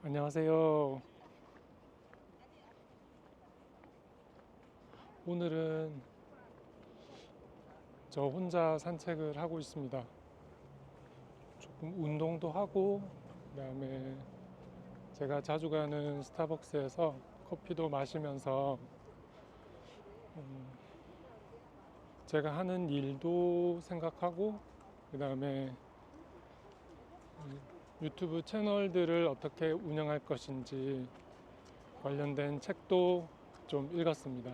안녕하세요. 오늘은 저 혼자 산책을 하고 있습니다. 조금 운동도 하고, 그다음에 제가 자주 가는 스타벅스에서 커피도 마시면서 음, 제가 하는 일도 생각하고, 그다음에 유튜브 채널들을 어떻게 운영할 것인지 관련된 책도 좀 읽었습니다.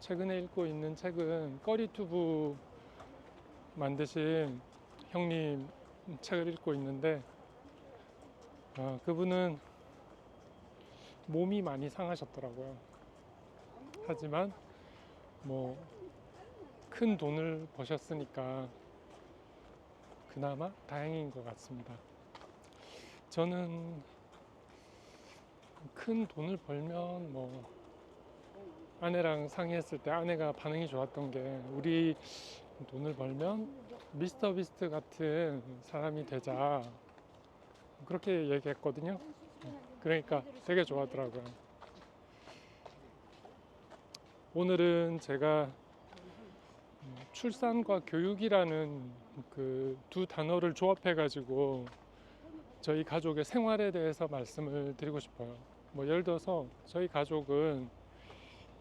최근에 읽고 있는 책은 꺼리투브 만드신 형님 책을 읽고 있는데, 그분은 몸이 많이 상하셨더라고요. 하지만 뭐 큰 돈을 버셨으니까 그나마 다행인 것 같습니다. 저는 큰 돈을 벌면 뭐 아내랑 상의했을 때 아내가 반응이 좋았던 게, 우리 돈을 벌면 미스터 비스트 같은 사람이 되자, 그렇게 얘기했거든요. 그러니까 되게 좋아하더라고요. 오늘은 제가 출산과 교육이라는 그 두 단어를 조합해 가지고 저희 가족의 생활에 대해서 말씀을 드리고 싶어요. 뭐 예를 들어서 저희 가족은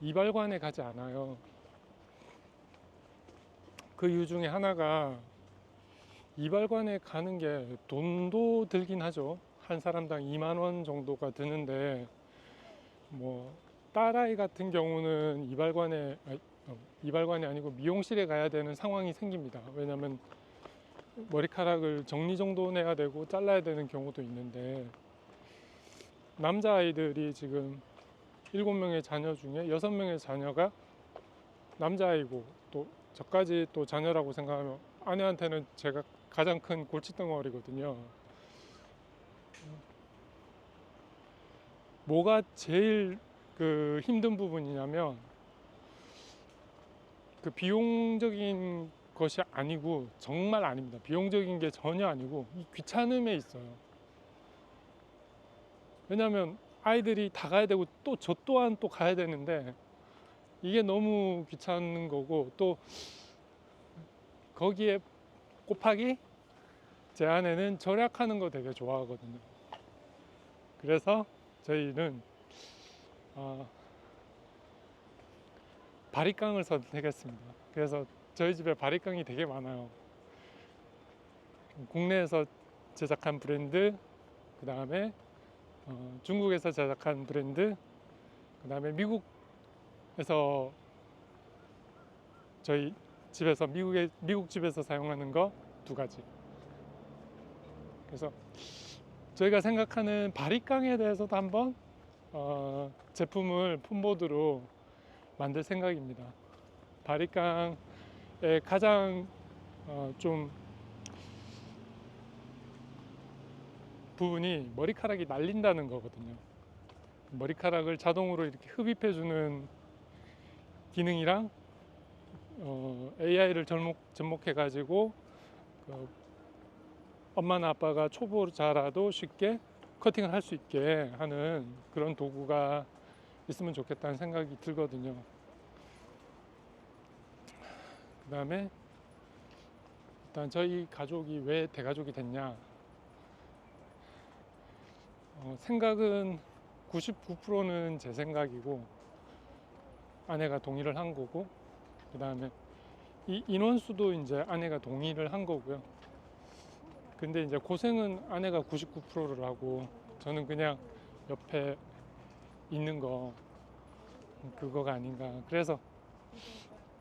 이발관에 가지 않아요. 그 이유 중에 하나가, 이발관에 가는 게 돈도 들긴 하죠. 한 사람당 2만 원 정도가 드는데, 뭐 딸아이 같은 경우는 이발관이 아니고 미용실에 가야 되는 상황이 생깁니다. 왜냐하면 머리카락을 정리정돈해야 되고 잘라야 되는 경우도 있는데, 남자아이들이 지금 7명의 자녀 중에 6명의 자녀가 남자아이고, 또 저까지 또 자녀라고 생각하면 아내한테는 제가 가장 큰 골칫덩어리거든요. 뭐가 제일 그 힘든 부분이냐면, 그 비용적인 것이 아니고, 정말 아닙니다. 비용적인 게 전혀 아니고 이 귀찮음에 있어요. 왜냐하면 아이들이 다 가야 되고 또 저 또한 또 가야 되는데, 이게 너무 귀찮은 거고, 또 거기에 곱하기 제 아내는 절약하는 거 되게 좋아하거든요. 그래서 저희는 바리깡을 선택했습니다. 그래서 저희 집에 바리깡이 되게 많아요. 국내에서 제작한 브랜드, 그 다음에 중국에서 제작한 브랜드, 그 다음에 미국에서 저희 집에서 미국 집에서 사용하는 거 두 가지. 그래서 저희가 생각하는 바리깡에 대해서도 한번 제품을 폰보드로 만들 생각입니다. 바리깡의 가장 좀 부분이 머리카락이 날린다는 거거든요. 머리카락을 자동으로 이렇게 흡입해주는 기능이랑, AI를 접목해가지고 그 엄마나 아빠가 초보자라도 쉽게 커팅을 할 수 있게 하는 그런 도구가 있으면 좋겠다는 생각이 들거든요. 그 다음에 일단 저희 가족이 왜 대가족이 됐냐, 생각은 99%는 제 생각이고 아내가 동의를 한 거고, 그 다음에 이 인원수도 이제 아내가 동의를 한 거고요. 근데 이제 고생은 아내가 99%를 하고 저는 그냥 옆에 있는 거, 그거가 아닌가. 그래서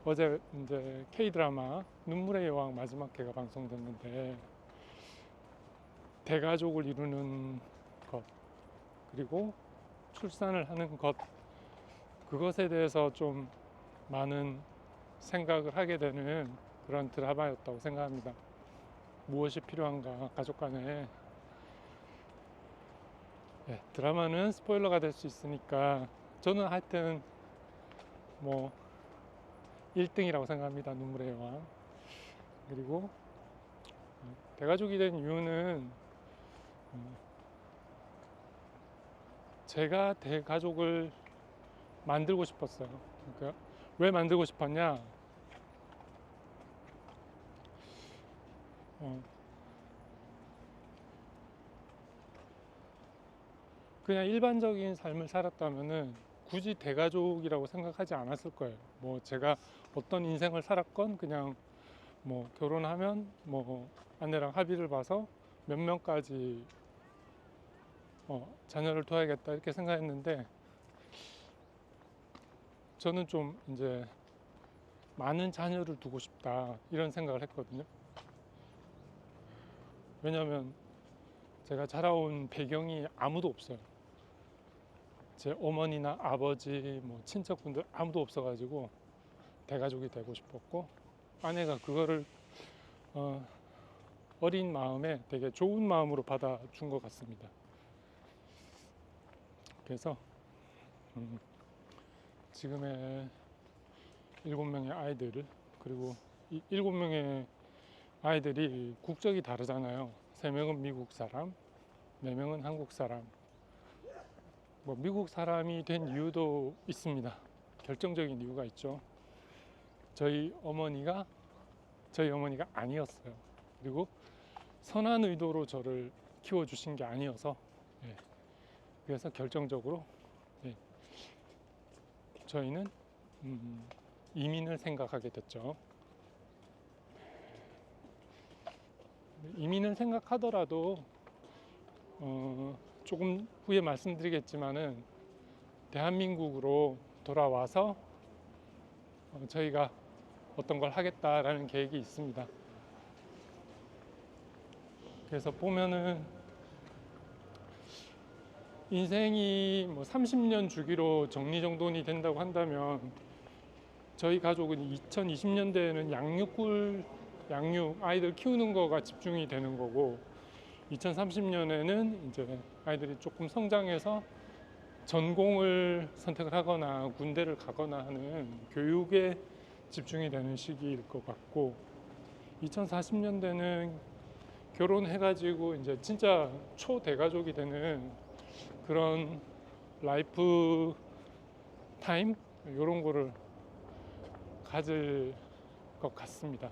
어제 이제 K-드라마 눈물의 여왕 마지막 회가 방송됐는데, 대가족을 이루는 것, 그리고 출산을 하는 것, 그것에 대해서 좀 많은 생각을 하게 되는 그런 드라마였다고 생각합니다. 무엇이 필요한가, 가족 간에. 드라마는 스포일러가 될 수 있으니까 저는 하여튼 뭐 1등이라고 생각합니다. 눈물의 여왕. 그리고 대가족이 된 이유는 제가 대가족을 만들고 싶었어요. 그러니까 왜 만들고 싶었냐? 어, 그냥 일반적인 삶을 살았다면은 굳이 대가족이라고 생각하지 않았을 거예요. 뭐 제가 어떤 인생을 살았건 그냥 뭐 결혼하면 뭐 아내랑 합의를 봐서 몇 명까지 자녀를 둬야겠다 이렇게 생각했는데, 저는 좀 이제 많은 자녀를 두고 싶다 이런 생각을 했거든요. 왜냐하면 제가 자라온 배경이 아무도 없어요. 제 어머니나 아버지, 뭐 친척분들 아무도 없어가지고 대가족이 되고 싶었고, 아내가 그거를 어린 마음에 되게 좋은 마음으로 받아준 것 같습니다. 그래서 지금의 7명의 아이들을, 그리고 이 7명의 아이들이 국적이 다르잖아요. 3명은 미국 사람, 4명은 한국 사람. 뭐 미국 사람이 된 이유도 있습니다. 결정적인 이유가 있죠. 저희 어머니가 아니었어요. 그리고 선한 의도로 저를 키워주신 게 아니어서, 예, 그래서 결정적으로, 예, 저희는 이민을 생각하게 됐죠. 이민을 생각하더라도 조금 후에 말씀드리겠지만은 대한민국으로 돌아와서 저희가 어떤 걸 하겠다라는 계획이 있습니다. 그래서 보면은 인생이 뭐 30년 주기로 정리정돈이 된다고 한다면, 저희 가족은 2020년대에는 양육, 아이들 키우는 거가 집중이 되는 거고, 2030년에는 이제 아이들이 조금 성장해서 전공을 선택을 하거나 군대를 가거나 하는 교육에 집중이 되는 시기일 것 같고, 2040년대는 결혼해가지고 이제 진짜 초대가족이 되는 그런 라이프 타임 이런 거를 가질 것 같습니다.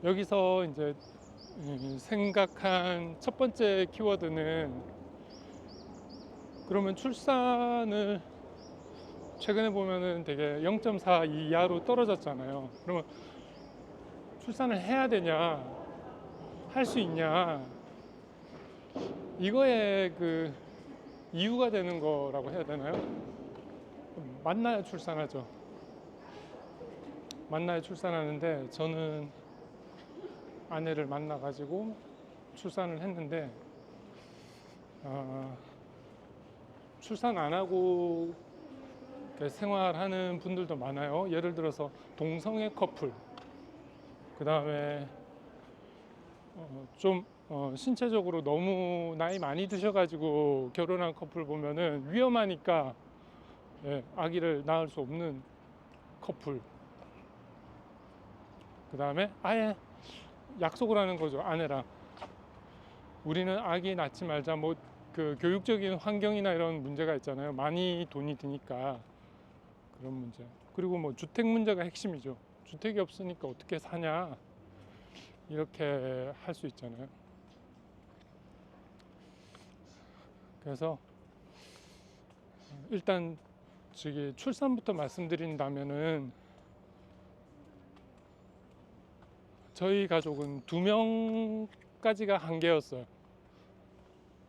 여기서 이제 생각한 첫 번째 키워드는, 그러면 출산을 최근에 보면은 되게 0.4 이하로 떨어졌잖아요. 그러면 출산을 해야 되냐, 할 수 있냐, 이거에 그 이유가 되는 거라고 해야 되나요? 만나야 출산하죠. 만나야 출산하는데, 저는 아내를 만나가지고 출산을 했는데, 출산 안 하고 생활하는 분들도 많아요. 예를 들어서 동성애 커플, 그 다음에 좀 신체적으로 너무 나이 많이 드셔가지고 결혼한 커플 보면은 위험하니까, 예, 아기를 낳을 수 없는 커플, 그 다음에 아예 약속을 하는 거죠. 아내랑 우리는 아기 낳지 말자, 뭐 그 교육적인 환경이나 이런 문제가 있잖아요. 많이 돈이 드니까 그런 문제. 그리고 뭐 주택 문제가 핵심이죠. 주택이 없으니까 어떻게 사냐, 이렇게 할 수 있잖아요. 그래서 일단 저기 출산부터 말씀드린다면은, 저희 가족은 2명까지가 한계였어요.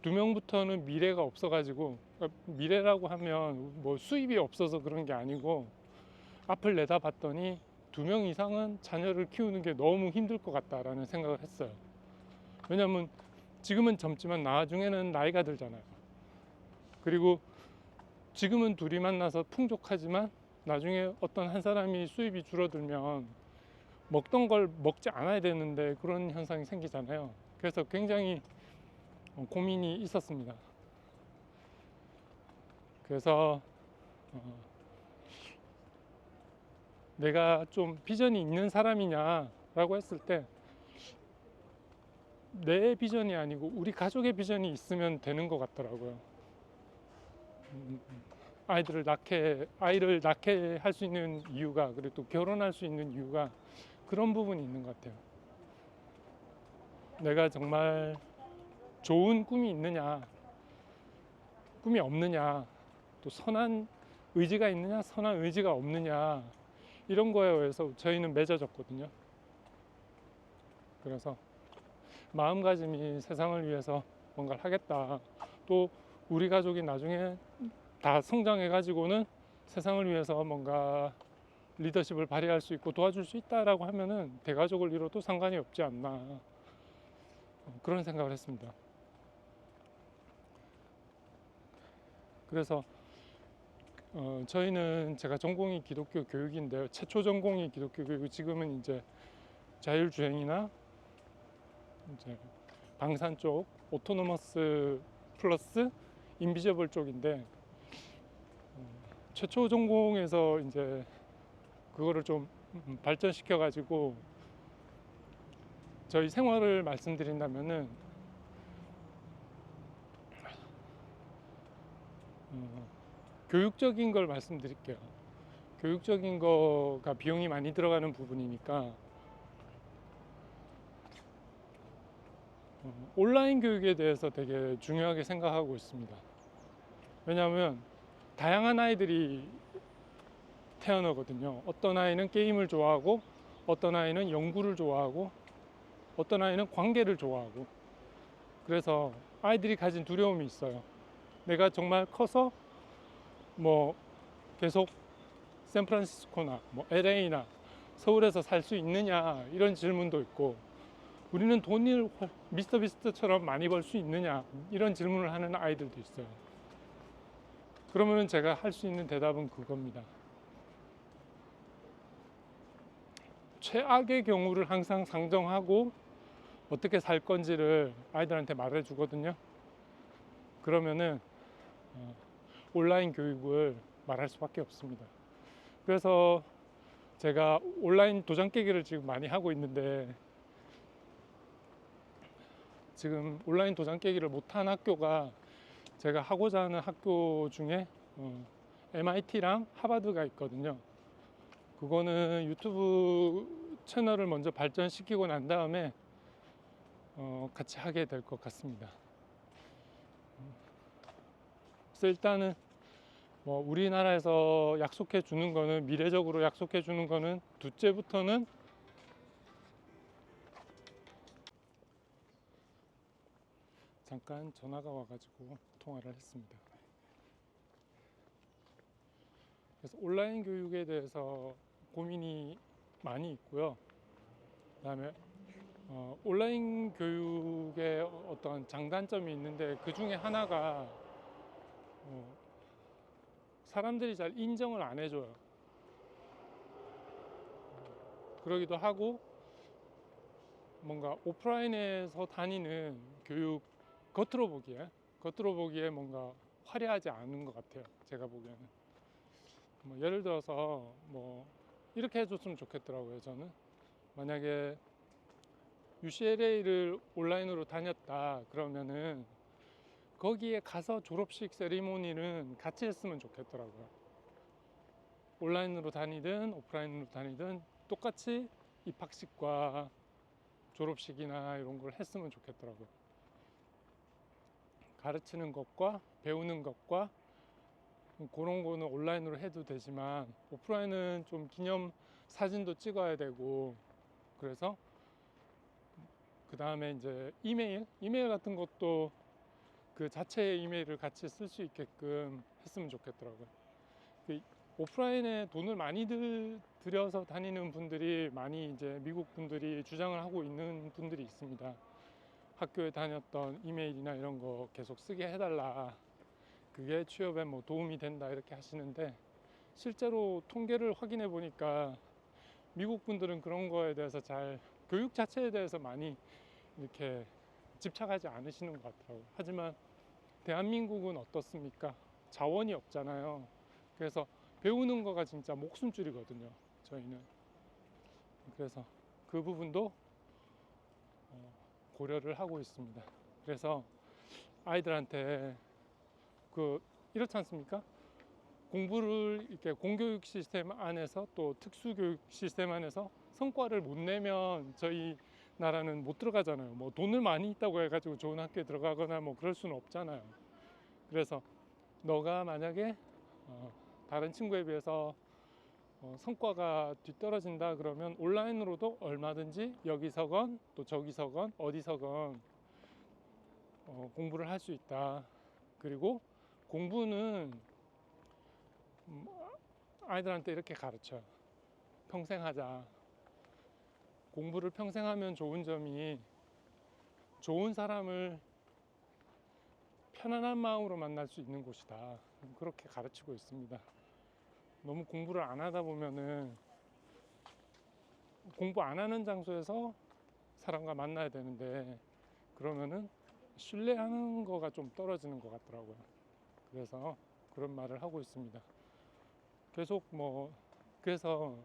2명부터는 미래가 없어가지고, 그러니까 미래라고 하면 뭐 수입이 없어서 그런 게 아니고, 앞을 내다봤더니 2명 이상은 자녀를 키우는 게 너무 힘들 것 같다라는 생각을 했어요. 왜냐면 지금은 젊지만 나중에는 나이가 들잖아요. 그리고 지금은 둘이 만나서 풍족하지만 나중에 어떤 한 사람이 수입이 줄어들면 먹던 걸 먹지 않아야 되는데 그런 현상이 생기잖아요. 그래서 굉장히 고민이 있었습니다. 그래서 내가 좀 비전이 있는 사람이냐, 라고 했을 때 내 비전이 아니고 우리 가족의 비전이 있으면 되는 것 같더라고요. 아이를 낳게 할 수 있는 이유가, 그리고 또 결혼할 수 있는 이유가 그런 부분이 있는 것 같아요. 내가 정말 좋은 꿈이 있느냐, 꿈이 없느냐, 또 선한 의지가 있느냐, 선한 의지가 없느냐, 이런 거에 의해서 저희는 맺어졌거든요. 그래서 마음가짐이 세상을 위해서 뭔가를 하겠다, 또 우리 가족이 나중에 다 성장해 가지고는 세상을 위해서 뭔가 리더십을 발휘할 수 있고 도와줄 수 있다라고 하면은 대가족을 이뤄도 상관이 없지 않나, 그런 생각을 했습니다. 그래서 저희는, 제가 전공이 기독교 교육인데요. 최초 전공이 기독교 교육이고 지금은 이제 자율주행이나 이제 방산 쪽, 오토노머스 플러스 인비저블 쪽인데, 최초 전공에서 이제 그거를 좀 발전시켜 가지고 저희 생활을 말씀드린다면은 교육적인 걸 말씀드릴게요. 교육적인 거가 비용이 많이 들어가는 부분이니까 온라인 교육에 대해서 되게 중요하게 생각하고 있습니다. 왜냐하면 다양한 아이들이 태어나거든요. 어떤 아이는 게임을 좋아하고, 어떤 아이는 연구를 좋아하고, 어떤 아이는 관계를 좋아하고, 그래서 아이들이 가진 두려움이 있어요. 내가 정말 커서 뭐 계속 샌프란시스코나 뭐 LA나 서울에서 살 수 있느냐, 이런 질문도 있고, 우리는 돈을 미스터 비스트처럼 많이 벌 수 있느냐, 이런 질문을 하는 아이들도 있어요. 그러면은 제가 할 수 있는 대답은 그겁니다. 최악의 경우를 항상 상정하고 어떻게 살 건지를 아이들한테 말해 주거든요. 그러면은 온라인 교육을 말할 수밖에 없습니다. 그래서 제가 온라인 도장 깨기를 지금 많이 하고 있는데, 지금 온라인 도장 깨기를 못한 학교가, 제가 하고자 하는 학교 중에 MIT랑 하버드가 있거든요. 그거는 유튜브 채널을 먼저 발전시키고 난 다음에 같이 하게 될 것 같습니다. 그래서 일단은 뭐 우리나라에서 약속해 주는 거는, 미래적으로 약속해 주는 거는, 둘째부터는 잠깐 전화가 와가지고 통화를 했습니다. 그래서 온라인 교육에 대해서 고민이 많이 있고요. 그다음에 온라인 교육의 어떤 장단점이 있는데, 그 중에 하나가 사람들이 잘 인정을 안 해줘요. 그러기도 하고, 뭔가 오프라인에서 다니는 교육, 겉으로 보기에 뭔가 화려하지 않은 것 같아요. 제가 보기에는. 뭐 예를 들어서 뭐 이렇게 해줬으면 좋겠더라고요. 저는 만약에 UCLA를 온라인으로 다녔다 그러면은 거기에 가서 졸업식 세리모니는 같이 했으면 좋겠더라고요. 온라인으로 다니든 오프라인으로 다니든 똑같이 입학식과 졸업식이나 이런 걸 했으면 좋겠더라고요. 가르치는 것과 배우는 것과 그런 거는 온라인으로 해도 되지만, 오프라인은 좀 기념 사진도 찍어야 되고, 그래서 그 다음에 이제 이메일 같은 것도 그 자체의 이메일을 같이 쓸 수 있게끔 했으면 좋겠더라고요. 그 오프라인에 돈을 많이 들여서 다니는 분들이, 많이 이제 미국 분들이 주장을 하고 있는 분들이 있습니다. 학교에 다녔던 이메일이나 이런 거 계속 쓰게 해달라, 그게 취업에 뭐 도움이 된다, 이렇게 하시는데, 실제로 통계를 확인해 보니까 미국 분들은 그런 거에 대해서 잘, 교육 자체에 대해서 많이 이렇게 집착하지 않으시는 것 같더라고요. 하지만 대한민국은 어떻습니까? 자원이 없잖아요. 그래서 배우는 거가 진짜 목숨줄이거든요, 저희는. 그래서 그 부분도 고려를 하고 있습니다. 그래서 아이들한테 이렇지 않습니까? 공부를 이렇게 공교육 시스템 안에서 또 특수교육 시스템 안에서 성과를 못 내면 저희 나라는 못 들어가잖아요. 뭐 돈을 많이 있다고 해가지고 좋은 학교에 들어가거나 뭐 그럴 수는 없잖아요. 그래서 너가 만약에 다른 친구에 비해서 성과가 뒤떨어진다 그러면 온라인으로도 얼마든지 여기서건 또 저기서건 어디서건 공부를 할 수 있다. 그리고 공부는 아이들한테 이렇게 가르쳐요. 평생 하자. 공부를 평생 하면 좋은 점이 좋은 사람을 편안한 마음으로 만날 수 있는 곳이다. 그렇게 가르치고 있습니다. 너무 공부를 안 하다 보면은 공부 안 하는 장소에서 사람과 만나야 되는데 그러면은 신뢰하는 거가 좀 떨어지는 것 같더라고요. 그래서 그런 말을 하고 있습니다. 계속 그래서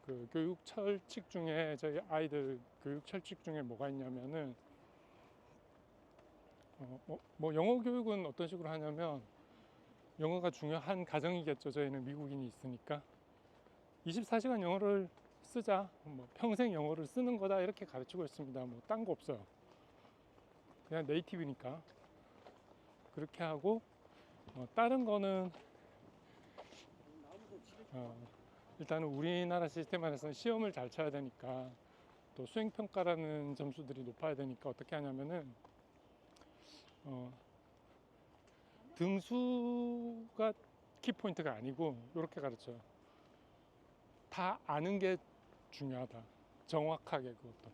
그 교육 철칙 중에 저희 아이들 교육 철칙 중에 뭐가 있냐면은 영어 교육은 어떤 식으로 하냐면 영어가 중요한 가정이겠죠. 저희는 미국인이 있으니까 24시간 영어를 쓰자. 평생 영어를 쓰는 거다 이렇게 가르치고 있습니다. 딴 거 없어요. 그냥 네이티브니까 그렇게 하고 다른 거는 일단은 우리나라 시스템 안에서는 시험을 잘 쳐야 되니까 또 수행평가라는 점수들이 높아야 되니까 어떻게 하냐면은 등수가 키포인트가 아니고 이렇게 가르쳐요. 다 아는 게 중요하다. 정확하게 그것도.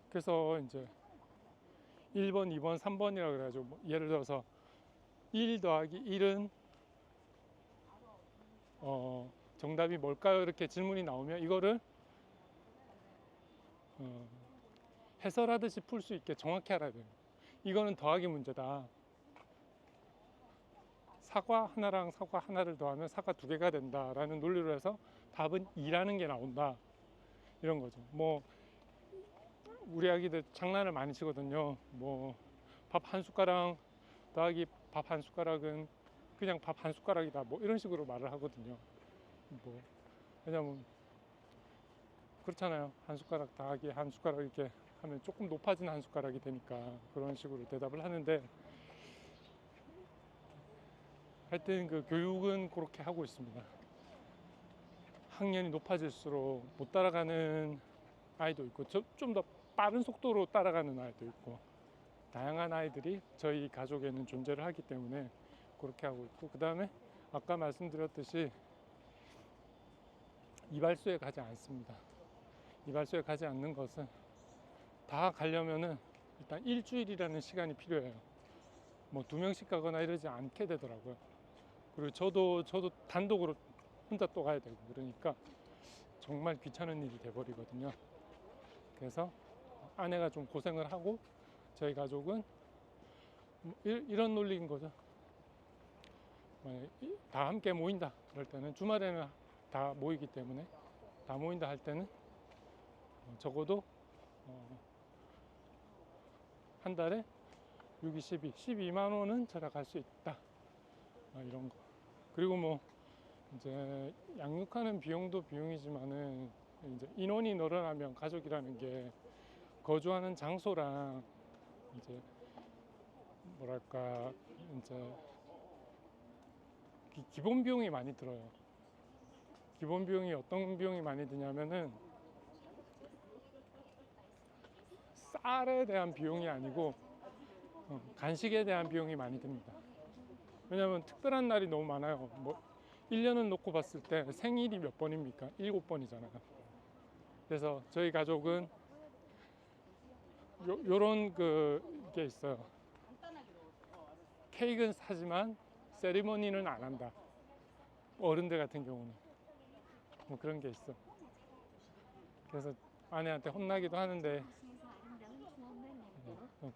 그래서 이제 1번, 2번, 3번이라고 그래가지고 예를 들어서 1 더하기 1은 정답이 뭘까요? 이렇게 질문이 나오면 이거를 해설하듯이 풀 수 있게 정확히 알아야 돼요. 이거는 더하기 문제다. 사과 하나랑 사과 하나를 더하면 사과 2개가 된다라는 논리로 해서 답은 2라는 게 나온다. 이런 거죠. 우리 아기들 장난을 많이 치거든요. 밥 한 숟가락 더하기 밥 한 숟가락은 그냥 밥 한 숟가락이다. 이런 식으로 말을 하거든요. 왜냐면 그렇잖아요. 한 숟가락 더하기 한 숟가락 이렇게 하면 조금 높아진 한 숟가락이 되니까 그런 식으로 대답을 하는데 하여튼 그 교육은 그렇게 하고 있습니다. 학년이 높아질수록 못 따라가는 아이도 있고 좀 더 빠른 속도로 따라가는 아이도 있고 다양한 아이들이 저희 가족에는 존재를 하기 때문에 그렇게 하고 있고 그 다음에 아까 말씀드렸듯이 이발소에 가지 않습니다. 이발소에 가지 않는 것은 다 가려면은 일단 일주일이라는 시간이 필요해요. 2명씩 가거나 이러지 않게 되더라고요. 그리고 저도 단독으로 혼자 또 가야 되고 그러니까 정말 귀찮은 일이 돼버리거든요. 그래서 아내가 좀 고생을 하고 저희 가족은 이런 논리인 거죠. 다 함께 모인다 그럴 때는 주말에는 다 모이기 때문에 다 모인다 할 때는 적어도 한 달에 6, 2, 12만 원은 절약할 수 있다. 이런 거. 그리고 이제 양육하는 비용도 비용이지만은 이제 인원이 늘어나면 가족이라는 게 거주하는 장소랑 이제 뭐랄까 이제 기본 비용이 많이 들어요. 기본 비용이 어떤 비용이 많이 드냐면은 쌀에 대한 비용이 아니고 간식에 대한 비용이 많이 듭니다. 왜냐하면 특별한 날이 너무 많아요. 1년을 놓고 봤을 때 생일이 몇 번입니까? 7번이잖아요. 그래서 저희 가족은 요런 게 있어요. 케이크는 사지만 세리머니는 안 한다. 어른들 같은 경우는 그런 게 있어. 그래서 아내한테 혼나기도 하는데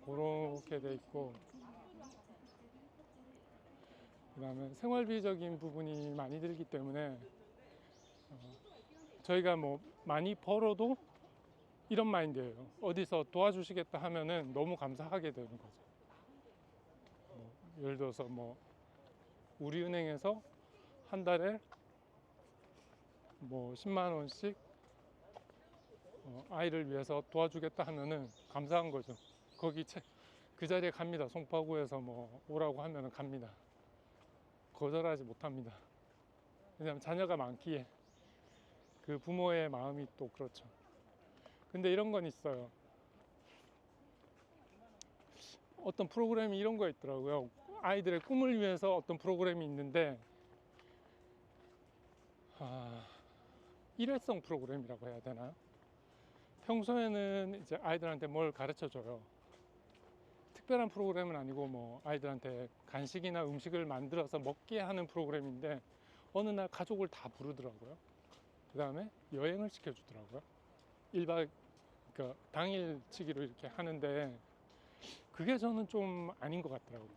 그렇게 돼 있고 그 다음에 생활비적인 부분이 많이 들기 때문에 저희가 많이 벌어도 이런 마인드예요. 어디서 도와주시겠다 하면은 너무 감사하게 되는 거죠. 예를 들어서 뭐 우리은행에서 한 달에 뭐 10만 원씩 아이를 위해서 도와주겠다 하면은 감사한 거죠. 그 자리에 갑니다. 송파구에서 뭐 오라고 하면은 갑니다. 거절하지 못합니다. 왜냐하면 자녀가 많기에 그 부모의 마음이 또 그렇죠. 근데 이런 건 있어요. 어떤 프로그램이 이런 거 있더라고요. 아이들의 꿈을 위해서 어떤 프로그램이 있는데 일회성 프로그램이라고 해야 되나요? 평소에는 이제 아이들한테 뭘 가르쳐 줘요. 특별한 프로그램은 아니고 뭐 아이들한테 간식이나 음식을 만들어서 먹게 하는 프로그램인데 어느 날 가족을 다 부르더라고요. 그 다음에 여행을 시켜주더라고요. 1박 그러니까 당일치기로 이렇게 하는데 그게 저는 좀 아닌 것 같더라고요.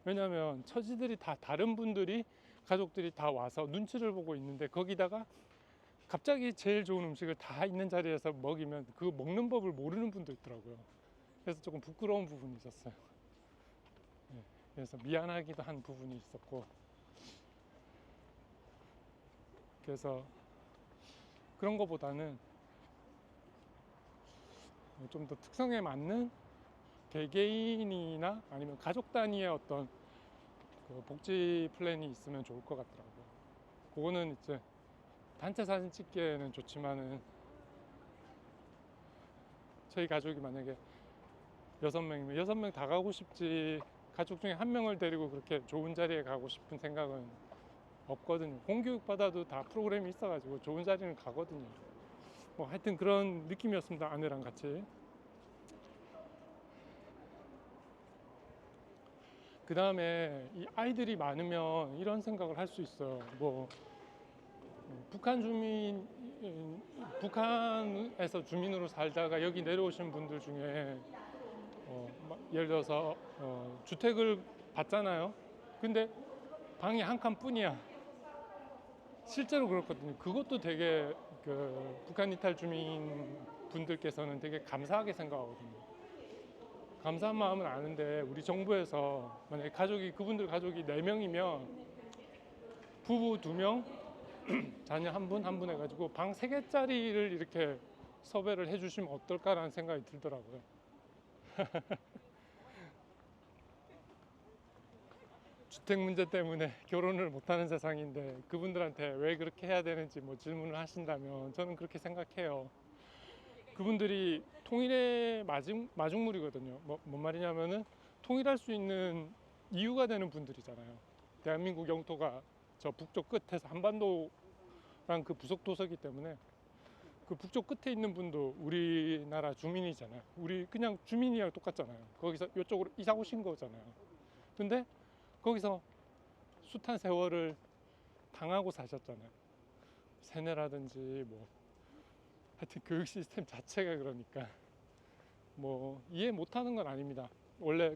왜냐하면 처지들이 다 다른 분들이 가족들이 다 와서 눈치를 보고 있는데 거기다가 갑자기 제일 좋은 음식을 다 있는 자리에서 먹이면 그 먹는 법을 모르는 분도 있더라고요. 그래서 조금 부끄러운 부분이 있었어요. 네, 그래서 미안하기도 한 부분이 있었고, 그래서 그런 것보다는 좀 더 특성에 맞는 개개인이나 아니면 가족 단위의 어떤 그 복지 플랜이 있으면 좋을 것 같더라고요. 그거는 이제 단체 사진 찍기에는 좋지만은 저희 가족이 만약에 6명이면 6명 다 가고 싶지 가족 중에 한 명을 데리고 그렇게 좋은 자리에 가고 싶은 생각은 없거든요. 공교육 받아도 다 프로그램이 있어가지고 좋은 자리는 가거든요. 뭐 하여튼 그런 느낌이었습니다. 아내랑 같이. 그 다음에 이 아이들이 많으면 이런 생각을 할 수 있어요. 뭐 북한에서 주민으로 살다가 여기 내려오신 분들 중에 예를 들어서 주택을 받잖아요. 근데 방이 한 칸뿐이야. 실제로 그렇거든요. 그것도 되게 그 북한 이탈 주민 분들께서는 되게 감사하게 생각하거든요. 감사한 마음은 아는데 우리 정부에서 만약에 그분들 가족이 4명이면 부부 2명, 자녀 한 분 한 분 해가지고 방 3개짜리를 이렇게 섭외를 해주시면 어떨까라는 생각이 들더라고요. 주택 문제 때문에 결혼을 못하는 세상인데 그분들한테 왜 그렇게 해야 되는지 뭐 질문을 하신다면 저는 그렇게 생각해요. 그분들이 통일의 마중물이거든요. 뭔 말이냐면은 통일할 수 있는 이유가 되는 분들이잖아요. 대한민국 영토가 저 북쪽 끝에서 한반도랑 그 부속도서기 때문에 그 북쪽 끝에 있는 분도 우리나라 주민이잖아요. 우리 그냥 주민이랑 똑같잖아요. 거기서 이쪽으로 이사 오신 거잖아요. 근데 거기서 숱한 세월을 당하고 사셨잖아요. 세뇌라든지 뭐 하여튼 교육 시스템 자체가 그러니까 뭐 이해 못하는 건 아닙니다. 원래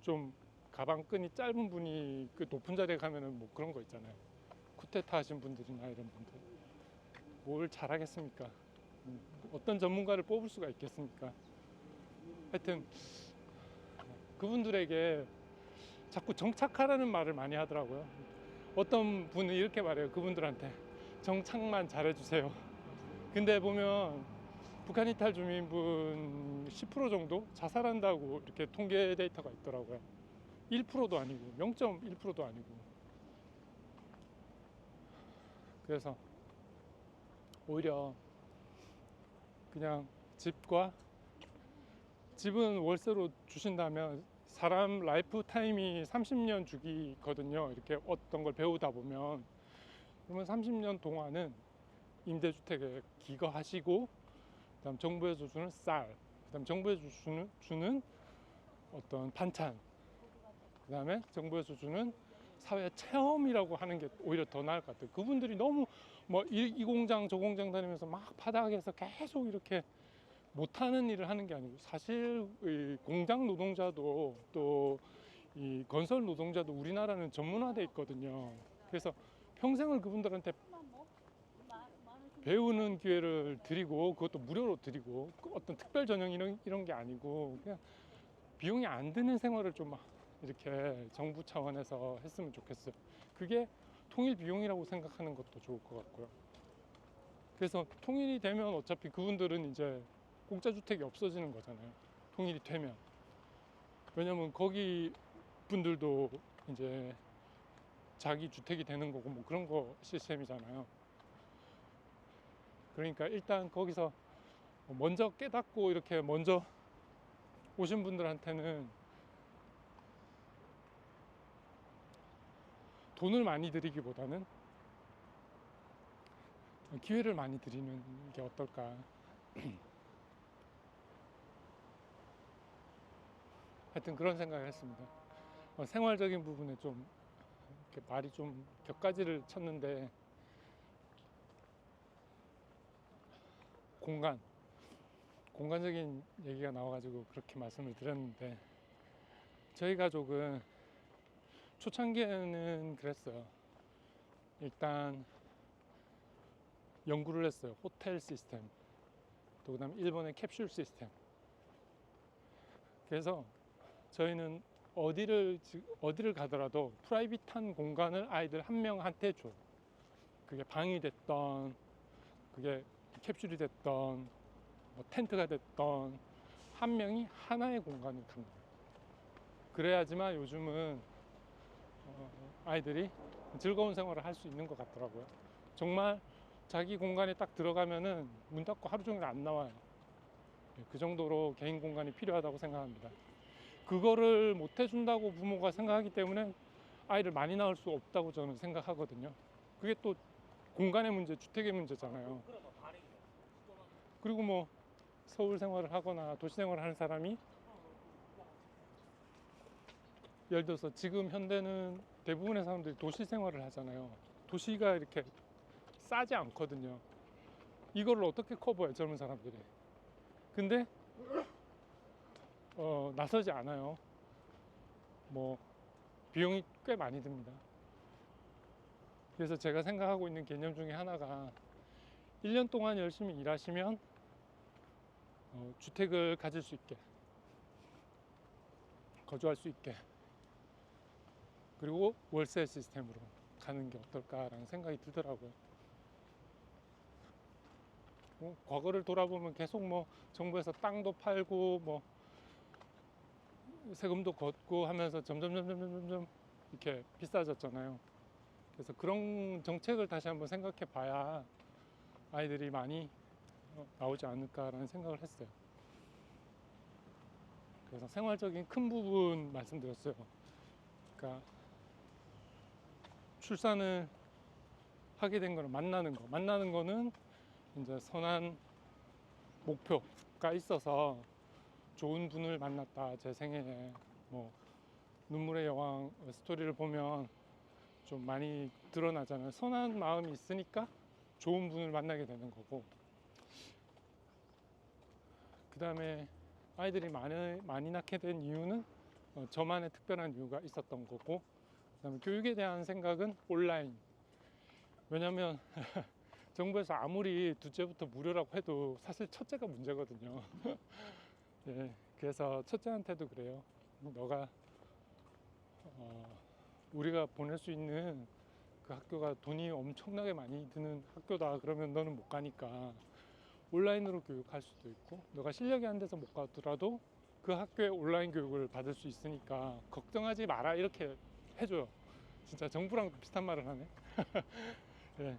좀 가방끈이 짧은 분이 그 높은 자리에 가면은 뭐 그런 거 있잖아요. 쿠데타 하신 분들이나 이런 분들 뭘 잘하겠습니까? 어떤 전문가를 뽑을 수가 있겠습니까? 하여튼 그분들에게 자꾸 정착하라는 말을 많이 하더라고요. 어떤 분은 이렇게 말해요. 그분들한테 정착만 잘해주세요. 근데 보면 북한 이탈 주민분 10% 정도 자살한다고 이렇게 통계 데이터가 있더라고요. 1%도 아니고 0.1%도 아니고. 그래서 오히려 그냥 집은 월세로 주신다면 사람 라이프 타임이 30년 주기거든요. 이렇게 어떤 걸 배우다 보면 그러면 30년 동안은 임대주택에 기거하시고 그다음 정부에서 주는 쌀, 그다음 정부에서 주는 어떤 반찬, 그다음에 정부에서 주는 사회 체험이라고 하는 게 오히려 더 나을 것 같아요. 그분들이 너무 뭐 이 공장 저 공장 다니면서 막 바닥에서 계속 이렇게 못하는 일을 하는 게 아니고 사실 이 공장 노동자도 또 이 건설 노동자도 우리나라는 전문화돼 있거든요. 그래서 평생을 그분들한테 배우는 기회를 드리고 그것도 무료로 드리고 어떤 특별 전형 이런 게 아니고 그냥 비용이 안 드는 생활을 좀 이렇게 정부 차원에서 했으면 좋겠어요. 그게 통일 비용이라고 생각하는 것도 좋을 것 같고요. 그래서 통일이 되면 어차피 그분들은 이제 공짜 주택이 없어지는 거잖아요. 통일이 되면. 왜냐면 거기 분들도 이제 자기 주택이 되는 거고 뭐 그런 거 시스템이잖아요. 그러니까 일단 거기서 먼저 깨닫고 이렇게 먼저 오신 분들한테는 돈을 많이 드리기보다는 기회를 많이 드리는 게 어떨까. 하여튼 그런 생각을 했습니다. 생활적인 부분에 좀 이렇게 말이 좀 격가지를 쳤는데 공간적인 얘기가 나와가지고 그렇게 말씀을 드렸는데 저희 가족은 초창기에는 그랬어요. 일단 연구를 했어요. 호텔 시스템, 또 그다음에 일본의 캡슐 시스템. 그래서 저희는 어디를 가더라도 프라이빗한 공간을 아이들 한 명한테 줘. 그게 방이 됐던, 그게 캡슐이 됐던, 뭐 텐트가 됐던 한 명이 하나의 공간을 갑니다. 그래야지만 요즘은 아이들이 즐거운 생활을 할 수 있는 것 같더라고요. 정말 자기 공간에 딱 들어가면은 문 닫고 하루 종일 안 나와요. 그 정도로 개인 공간이 필요하다고 생각합니다. 그거를 못 해준다고 부모가 생각하기 때문에 아이를 많이 낳을 수 없다고 저는 생각하거든요. 그게 또 공간의 문제, 주택의 문제잖아요. 그리고 뭐 서울 생활을 하거나 도시 생활을 하는 사람이 예를 들어서 지금 현대는 대부분의 사람들이 도시 생활을 하잖아요. 도시가 이렇게 싸지 않거든요. 이거를 어떻게 커버해, 젊은 사람들이. 근데 나서지 않아요. 뭐 비용이 꽤 많이 듭니다. 그래서 제가 생각하고 있는 개념 중에 하나가 1년 동안 열심히 일하시면 주택을 가질 수 있게, 거주할 수 있게, 그리고 월세 시스템으로 가는 게 어떨까라는 생각이 들더라고요. 과거를 돌아보면 계속 뭐 정부에서 땅도 팔고 뭐 세금도 걷고 하면서 점점 이렇게 비싸졌잖아요. 그래서 그런 정책을 다시 한번 생각해 봐야 아이들이 많이 나오지 않을까라는 생각을 했어요. 그래서 생활적인 큰 부분 말씀드렸어요. 그러니까 출산을 하게 된 거는 만나는 거는 이제 선한 목표가 있어서 좋은 분을 만났다. 제 생애에 뭐 눈물의 여왕 스토리를 보면 좀 많이 드러나잖아요. 선한 마음이 있으니까 좋은 분을 만나게 되는 거고, 그 다음에 아이들이 많이 낳게 된 이유는 저만의 특별한 이유가 있었던 거고, 그 다음에 교육에 대한 생각은 온라인. 왜냐면 정부에서 아무리 둘째부터 무료라고 해도 사실 첫째가 문제거든요. 네, 그래서 첫째한테도 그래요. 너가 우리가 보낼 수 있는 그 학교가 돈이 엄청나게 많이 드는 학교다. 그러면 너는 못 가니까 온라인으로 교육할 수도 있고, 너가 실력이 안 돼서 못 가더라도 그 학교에 온라인 교육을 받을 수 있으니까 걱정하지 마라, 이렇게 해줘요. 진짜 정부랑 비슷한 말을 하네. 네,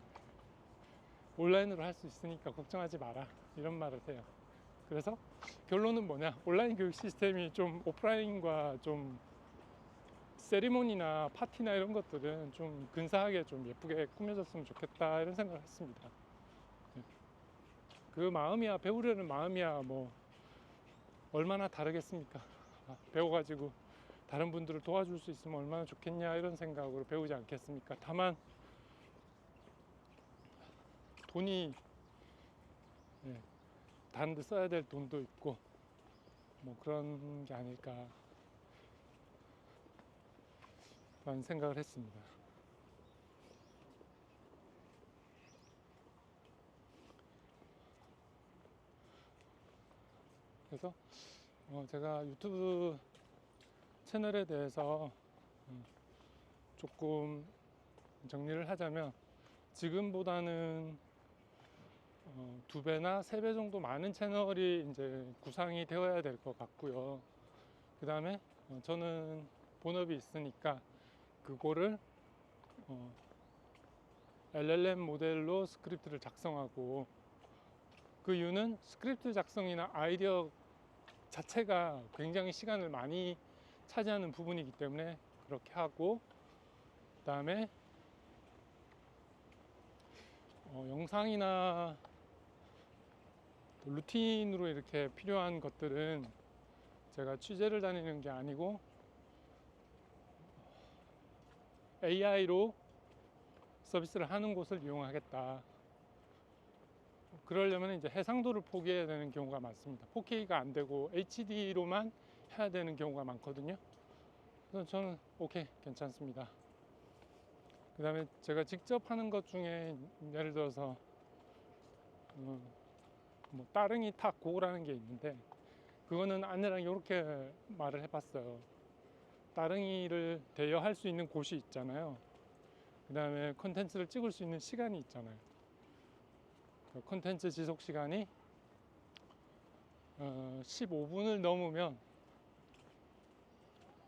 온라인으로 할 수 있으니까 걱정하지 마라, 이런 말을 해요. 그래서 결론은 뭐냐, 온라인 교육 시스템이 좀 오프라인과 좀 세리머니나 파티나 이런 것들은 좀 근사하게 좀 예쁘게 꾸며졌으면 좋겠다, 이런 생각을 했습니다. 그 마음이야, 배우려는 마음이야 뭐 얼마나 다르겠습니까. 배워가지고 다른 분들을 도와줄 수 있으면 얼마나 좋겠냐, 이런 생각으로 배우지 않겠습니까. 다만 돈이 다른 데 써야 될 돈도 있고 뭐 그런 게 아닐까 라는 생각을 했습니다. 그래서 제가 유튜브 채널에 대해서 조금 정리를 하자면, 지금보다는 2배나 3배 정도 많은 채널이 이제 구상이 되어야 될 것 같고요. 그 다음에 저는 본업이 있으니까 그거를 LLM 모델로 스크립트를 작성하고, 그 이유는 스크립트 작성이나 아이디어 자체가 굉장히 시간을 많이 차지하는 부분이기 때문에 그렇게 하고, 그 다음에 영상이나 루틴으로 이렇게 필요한 것들은 제가 취재를 다니는 게 아니고 AI로 서비스를 하는 곳을 이용하겠다. 그러려면 이제 해상도를 포기해야 되는 경우가 많습니다. 4K가 안 되고 HD로만 해야 되는 경우가 많거든요. 그래서 저는 오케이, 괜찮습니다. 그 다음에 제가 직접 하는 것 중에 예를 들어서 뭐 따릉이 탁 고라는 게 있는데, 그거는 아내랑 이렇게 말을 해봤어요. 따릉이를 대여할 수 있는 곳이 있잖아요. 그 다음에 컨텐츠를 찍을 수 있는 시간이 있잖아요. 그 컨텐츠 지속 시간이 15분을 넘으면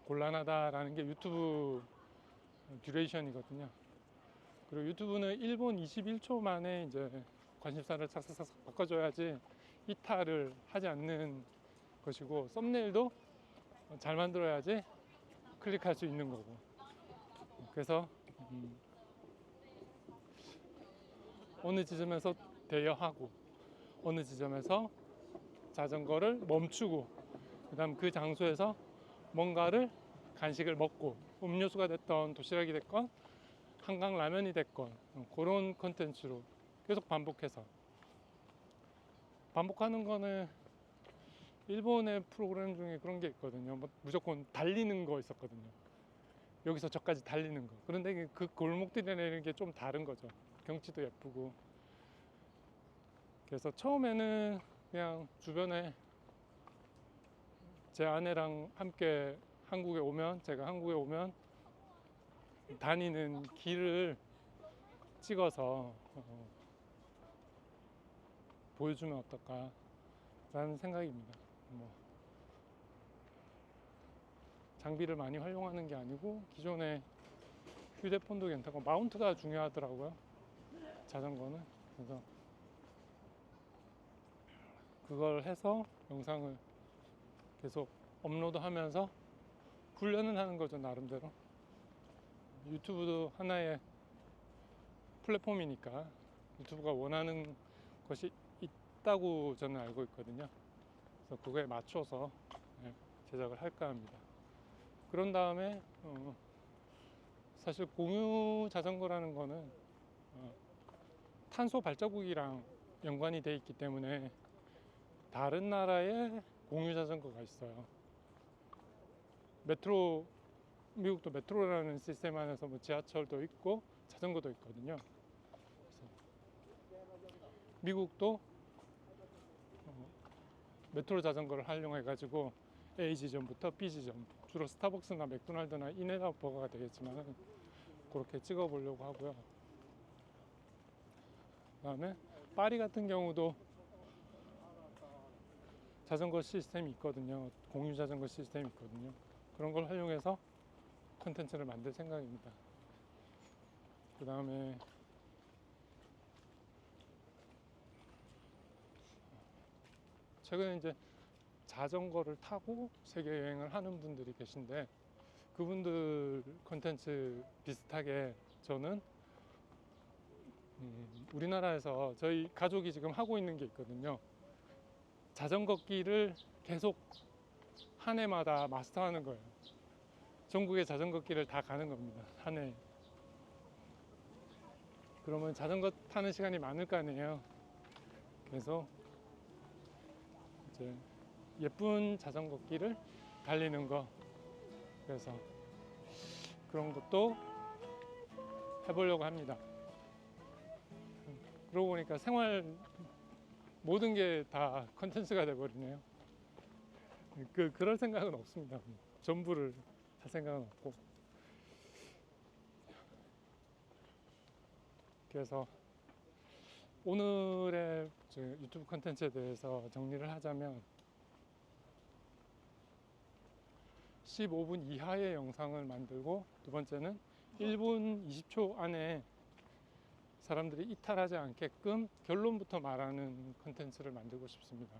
곤란하다라는 게 유튜브 듀레이션이거든요. 그리고 유튜브는 1분 21초 만에 이제 관심사를 싹싹싹 바꿔줘야지 이탈을 하지 않는 것이고, 썸네일도 잘 만들어야지 클릭할 수 있는 거고. 그래서 어느 지점에서 대여하고 어느 지점에서 자전거를 멈추고, 그 다음 그 장소에서 뭔가를 간식을 먹고, 음료수가 됐건 도시락이 됐건 한강 라면이 됐건 그런 컨텐츠로 계속 반복해서, 반복하는 거는 일본의 프로그램 중에 그런 게 있거든요. 뭐 무조건 달리는 거 있었거든요. 여기서 저까지 달리는 거. 그런데 그 골목들이 내는 게 좀 다른 거죠. 경치도 예쁘고. 그래서 처음에는 그냥 주변에 제 아내랑 함께 제가 한국에 오면 다니는 길을 찍어서 보여주면 어떨까 라는 생각입니다. 뭐 장비를 많이 활용하는 게 아니고 기존의 휴대폰도 괜찮고, 마운트가 중요하더라고요, 자전거는. 그래서 그걸 해서 영상을 계속 업로드하면서 훈련을 하는 거죠, 나름대로. 유튜브도 하나의 플랫폼이니까 유튜브가 원하는 것이 있다고 저는 알고 있거든요. 그래서 그거에 맞춰서 제작을 할까 합니다. 그런 다음에 사실 공유 자전거라는 거는 탄소 발자국이랑 연관이 돼 있기 때문에 다른 나라에 공유 자전거가 있어요. 미국도 메트로라는 시스템 안에서 뭐 지하철도 있고 자전거도 있거든요. 그래서 미국도 메트로 자전거를 활용해 가지고 A 지점부터 B 지점, 주로 스타벅스나 맥도날드나 인앤아웃 버거가 되겠지만 그렇게 찍어 보려고 하고요. 그다음에 파리 같은 경우도 자전거 시스템이 있거든요. 공유 자전거 시스템이 있거든요. 그런 걸 활용해서 컨텐츠를 만들 생각입니다. 그 다음에 최근에 이제 자전거를 타고 세계 여행을 하는 분들이 계신데, 그분들 컨텐츠 비슷하게 저는 우리나라에서 저희 가족이 지금 하고 있는 게 있거든요. 자전거 길을 계속 한 해마다 마스터하는 거예요. 전국의 자전거 길을 다 가는 겁니다, 한 해. 그러면 자전거 타는 시간이 많을 거 아니에요. 그래서 이제 예쁜 자전거 길을 달리는 거, 그래서 그런 것도 해보려고 합니다. 그러고 보니까 생활 모든 게 다 컨텐츠가 돼버리네요. 그럴 생각은 없습니다. 전부를 할 생각은 없고. 그래서 오늘의 유튜브 컨텐츠에 대해서 정리를 하자면 15분 이하의 영상을 만들고, 두 번째는 1분 20초 안에 사람들이 이탈하지 않게끔 결론부터 말하는 컨텐츠를 만들고 싶습니다.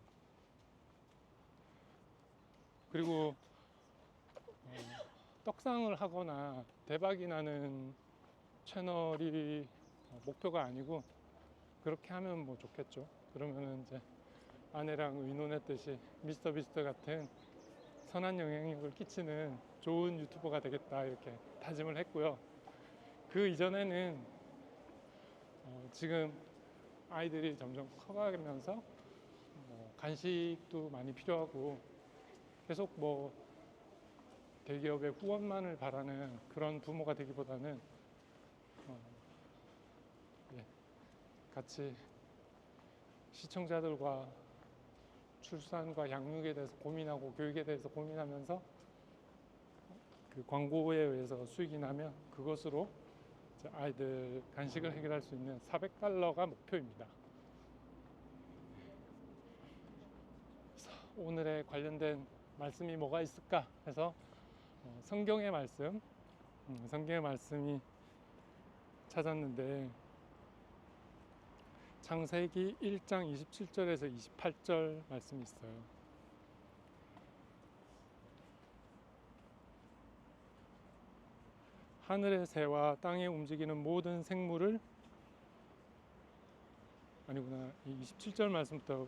그리고 떡상을 하거나 대박이 나는 채널이 목표가 아니고, 그렇게 하면 뭐 좋겠죠. 그러면은 이제 아내랑 의논했듯이 미스터 비스트 같은 선한 영향력을 끼치는 좋은 유튜버가 되겠다, 이렇게 다짐을 했고요. 그 이전에는 지금 아이들이 점점 커가면서 간식도 많이 필요하고, 계속 뭐 대기업의 후원만을 바라는 그런 부모가 되기보다는 같이 시청자들과 출산과 양육에 대해서 고민하고 교육에 대해서 고민하면서 그 광고에 의해서 수익이 나면 그것으로 아이들 간식을 해결할 수 있는 $400가 목표입니다. 오늘의 관련된 말씀이 뭐가 있을까 해서 성경의 말씀이 찾았는데, 창세기 1장 27절에서 28절 말씀이 있어요. 하늘의 새와 땅에 움직이는 모든 생물을, 아니구나, 27절 말씀부터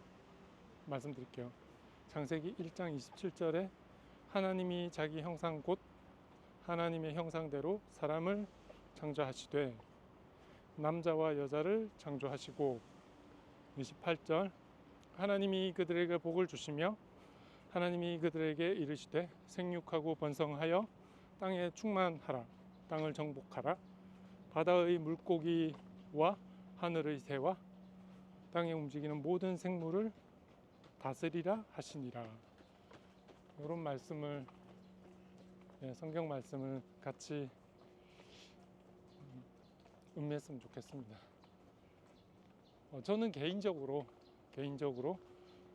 말씀드릴게요. 창세기 1장 27절에 하나님이 자기 형상 곧 하나님의 형상대로 사람을 창조하시되 남자와 여자를 창조하시고, 28절 하나님이 그들에게 복을 주시며 하나님이 그들에게 이르시되 생육하고 번성하여 땅에 충만하라, 땅을 정복하라, 바다의 물고기와 하늘의 새와 땅에 움직이는 모든 생물을 다스리라 하시니라. 이런 말씀을, 성경 말씀을 같이 음미했으면 좋겠습니다. 저는 개인적으로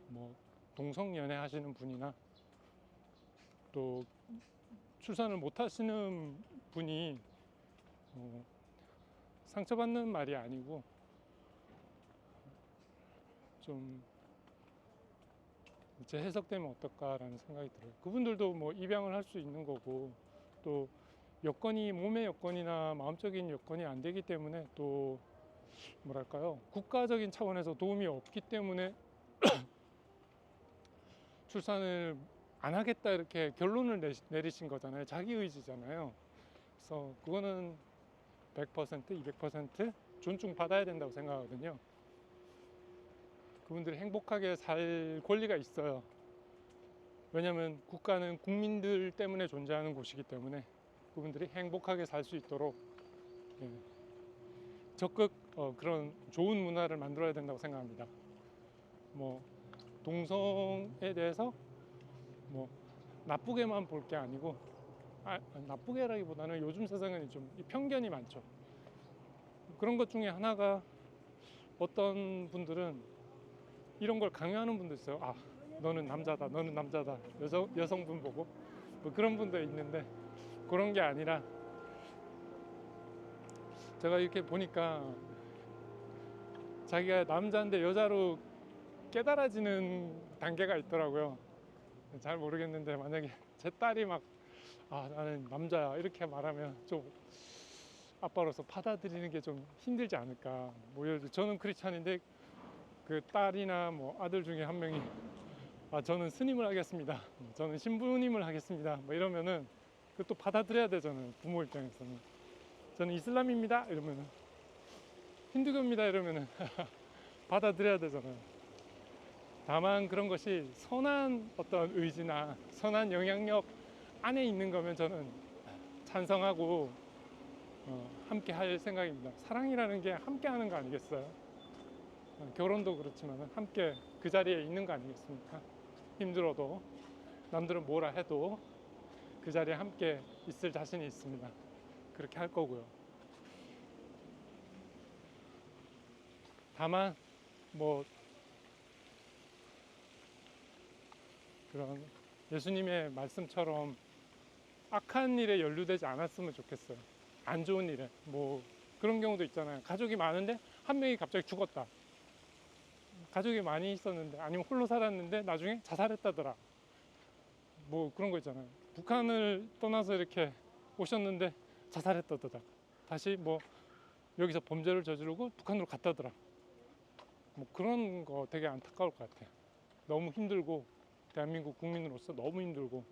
뭐 동성연애 하시는 분이나 또 출산을 못 하시는 분이 상처받는 말이 아니고 좀 제 해석되면 어떨까라는 생각이 들어요. 그분들도 뭐 입양을 할 수 있는 거고, 또 여건이, 몸의 여건이나 마음적인 여건이 안 되기 때문에, 또 뭐랄까요, 국가적인 차원에서 도움이 없기 때문에 출산을 안 하겠다 이렇게 결론을 내리신 거잖아요. 자기 의지잖아요. 그래서 그거는 100%, 200% 존중받아야 된다고 생각하거든요. 그분들이 행복하게 살 권리가 있어요. 왜냐하면 국가는 국민들 때문에 존재하는 곳이기 때문에 그분들이 행복하게 살 수 있도록 적극 그런 좋은 문화를 만들어야 된다고 생각합니다. 뭐 동성에 대해서 뭐 나쁘게만 볼 게 아니고, 나쁘게라기보다는 요즘 세상에는 좀 편견이 많죠. 그런 것 중에 하나가, 어떤 분들은 이런 걸 강요하는 분도 있어요. 너는 남자다, 너는 남자다, 여성분 보고 뭐 그런 분도 있는데, 그런 게 아니라 제가 이렇게 보니까 자기가 남자인데 여자로 깨달아지는 단계가 있더라고요. 잘 모르겠는데, 만약에 제 딸이 막 나는 남자야 이렇게 말하면 좀 아빠로서 받아들이는 게 좀 힘들지 않을까. 뭐 예를 들어 저는 크리스찬인데 그 딸이나 뭐 아들 중에 한 명이 저는 스님을 하겠습니다, 저는 신부님을 하겠습니다, 뭐 이러면은 그것도 받아들여야 되잖아요. 부모 입장에서는 저는 이슬람입니다 이러면은, 힌두교입니다 이러면은 받아들여야 되잖아요. 다만 그런 것이 선한 어떤 의지나 선한 영향력 안에 있는 거면 저는 찬성하고 함께 할 생각입니다. 사랑이라는 게 함께 하는 거 아니겠어요? 결혼도 그렇지만 함께 그 자리에 있는 거 아니겠습니까? 힘들어도. 남들은 뭐라 해도 그 자리에 함께 있을 자신이 있습니다. 그렇게 할 거고요. 다만 뭐 그런 예수님의 말씀처럼 악한 일에 연루되지 않았으면 좋겠어요. 안 좋은 일에. 뭐 그런 경우도 있잖아요. 가족이 많은데 한 명이 갑자기 죽었다. 가족이 많이 있었는데, 아니면 홀로 살았는데 나중에 자살했다더라. 뭐 그런 거 있잖아요. 북한을 떠나서 이렇게 오셨는데 자살했다더라. 다시 뭐 여기서 범죄를 저지르고 북한으로 갔다더라. 뭐 그런 거 되게 안타까울 것 같아요. 너무 힘들고, 대한민국 국민으로서 너무 힘들고,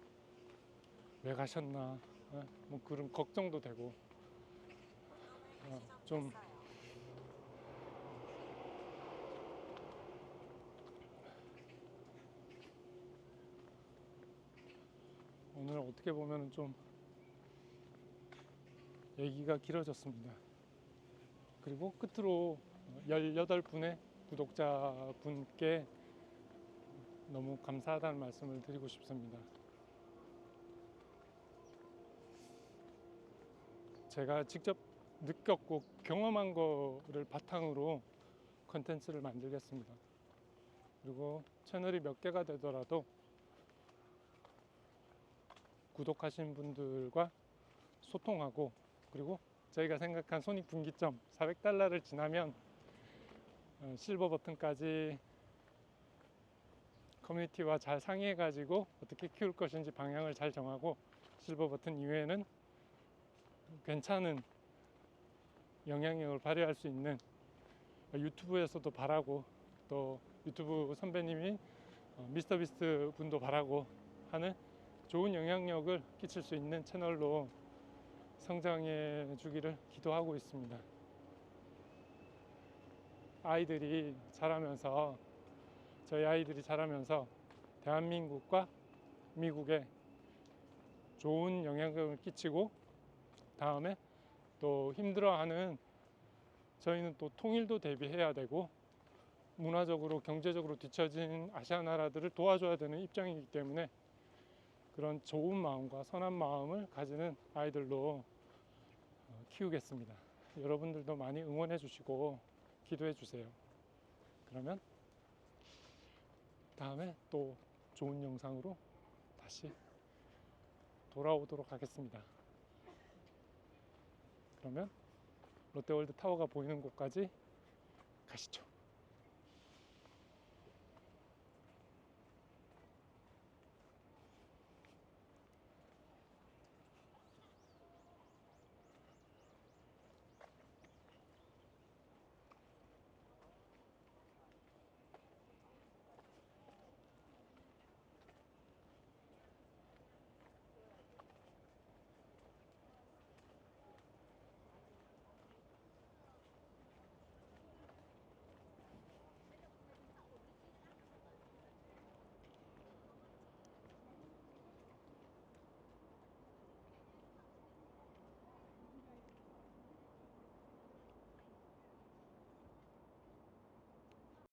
왜 가셨나, 뭐 그런 걱정도 되고, 좀 오늘 어떻게 보면 좀 얘기가 길어졌습니다. 그리고 끝으로 18분의 구독자분께 너무 감사하다는 말씀을 드리고 싶습니다. 제가 직접 느꼈고 경험한 거를 바탕으로 컨텐츠를 만들겠습니다. 그리고 채널이 몇 개가 되더라도 구독하신 분들과 소통하고, 그리고 저희가 생각한 손익분기점 400달러를 지나면 실버 버튼까지 커뮤니티와 잘 상의해 가지고 어떻게 키울 것인지 방향을 잘 정하고, 실버 버튼 이후에는 괜찮은 영향력을 발휘할 수 있는, 유튜브에서도 바라고, 또 유튜브 선배님인 미스터 비스트 분도 바라고 하는 좋은 영향력을 끼칠 수 있는 채널로 성장해 주기를 기도하고 있습니다. 아이들이 자라면서, 저희 아이들이 자라면서 대한민국과 미국에 좋은 영향력을 끼치고, 다음에 또 힘들어하는, 저희는 또 통일도 대비해야 되고 문화적으로 경제적으로 뒤처진 아시아 나라들을 도와줘야 되는 입장이기 때문에, 그런 좋은 마음과 선한 마음을 가지는 아이들로 키우겠습니다. 여러분들도 많이 응원해 주시고 기도해 주세요. 그러면 다음에 또 좋은 영상으로 다시 돌아오도록 하겠습니다. 그러면 롯데월드 타워가 보이는 곳까지 가시죠.